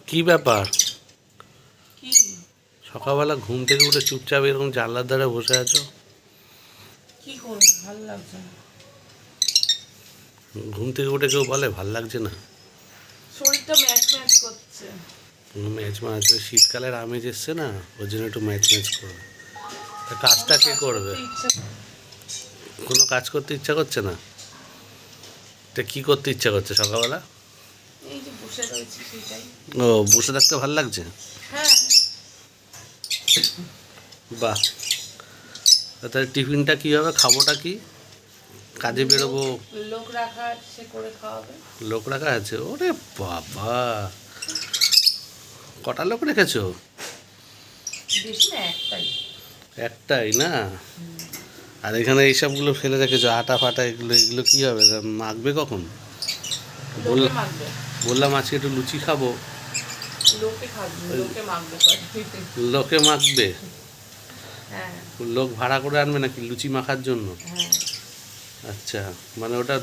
কি ব্যাপার? কি সকালবেলা ঘুম থেকে উঠে চুপচাপ এরকম জানলার ধারে বসে আছো? কি করবো, ভালো লাগছে না। ঘুম থেকে উঠে কেউ বলে ভাল লাগছে না? শরীরটা ম্যাচ ম্যাচ করছে। ম্যাচ ম্যাচ শীতকালের আমেজ এসছে না, ওই জন্য একটু ম্যাচ ম্যাচ করবে। তা কাজটা কে করবে? কোনো কাজ করতে ইচ্ছা করছে না? তা কি করতে ইচ্ছা করছে সকালবেলা? এই যে বসে রয়েছি সেটাই। ও, বসে থাকতে ভাল লাগছে? হ্যাঁ। বাহ। তাহলে টিফিনটা কী হবে, খাবোটা কি? কাজে বেরোবো। লোক রাখা সে করে খাওয়াবে। লোক রাখা আছে? ওরে বাবা, কটা লোক রেখেছো? বেশি না, একটাই। একটাই না? আর এখানে এইসবগুলো ফেলে রেখেছো, আটা ফাটা, এগুলো এগুলো কী হবে? মাখবে কখন? লোকে মাখবে। বললাম আজকে একটু লুচি খাবো। লোকে খাবে, লোকে মাখবে। লোকে মাখবে? হ্যাঁ লোক ভাড়া করে আনবে নাকি লুচি মাখার জন্য? হ্যাঁ। আচ্ছা, মানে ওটা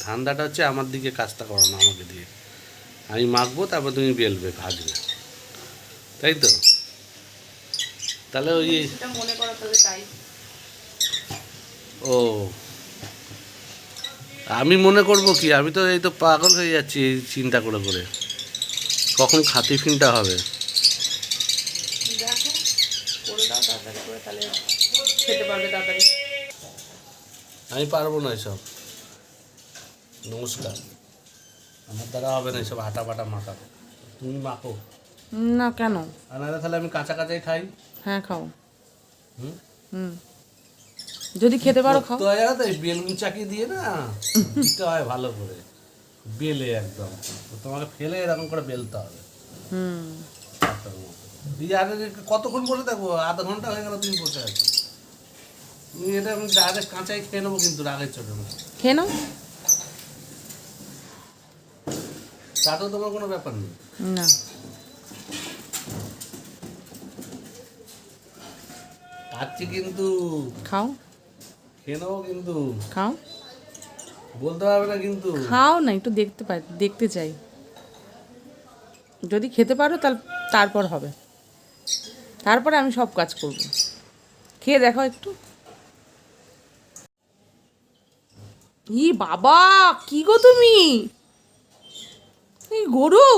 ধান্দাটা হচ্ছে আমার দিকে কাজটা করানো, আমাকে দিয়ে। আমি মাখবো, তারপর তুমি বেলবে, ভাজবে, তাই তো? তাহলে ওই সেটা মনে করো তাহলে তাই। ও, আমি মনে করব কি? আমি তো এই তো পাগল হয়ে যাচ্ছি এই চিন্তা করে করে, কখন টিফিনটা হবে। দেখো, করে দাও তাড়াতাড়ি করে, তাহলে খেতে পারবে তাড়াতাড়ি। আমি পারবো না এসব। নমস্কার, আমার দ্বারা হবে না এসব আটা বাটা মাখা। তুমি মাখো না কেন? আর না, তাহলে আমি কাঁচা কাঁচাই খাই। হ্যাঁ খাও। হুম, হুম, যদি খেতে পারো খাও। তো হয় জানো তো, এই বেলুন চাকি দিয়ে না দিতে হয় ভালো করে, বেলে একদম। তোমাকে ফেলে এরকম করে বেলতে হবে। হুম। দিয়ে আগে কতক্ষণ বসে থাকবো? আধা ঘন্টা হয়ে গেল তুমি বসে আছো। তুমি এটা আমি ডাইরেক্ট কাঁচাই খেয়ে নেবো, কিন্তু রাগের চোটে। খেয়ে নাও। তাতেও তোমার কোনো ব্যাপার নেই? না। খাচ্ছি কিন্তু। খাও। খেয়ে নেবো কিন্তু। খাও। বলতে পারবে না কিন্তু। খাও না, একটু দেখতে চাই। যদি খেতে পারো তারপর হবে, তারপরে আমি সব কাজ করব। খেয়ে দেখো একটু। ই বাবা, কি গো তুমি? এই গরু।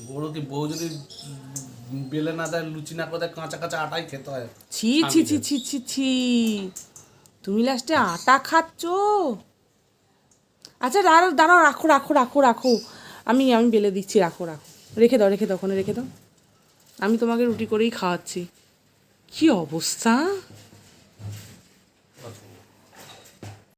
বড় কি বউ যদি বেলে না দেয়, লুচি না করে দেয়, কাঁচা কাঁচা আটাই খেতে হয়। ছি ছি ছি ছি ছি ছি, তুমি লাস্টে আটা খাচ্ছ? আচ্ছা দাঁড়াও দাঁড়াও, রাখো রাখো রাখো রাখো, আমি আমি বেলে দিচ্ছি, রাখো রাখো, রেখে দাও রেখে দাও, ওখানে রেখে দাও। আমি তোমাকে রুটি করেই খাওয়াচ্ছি। কি অবস্থা!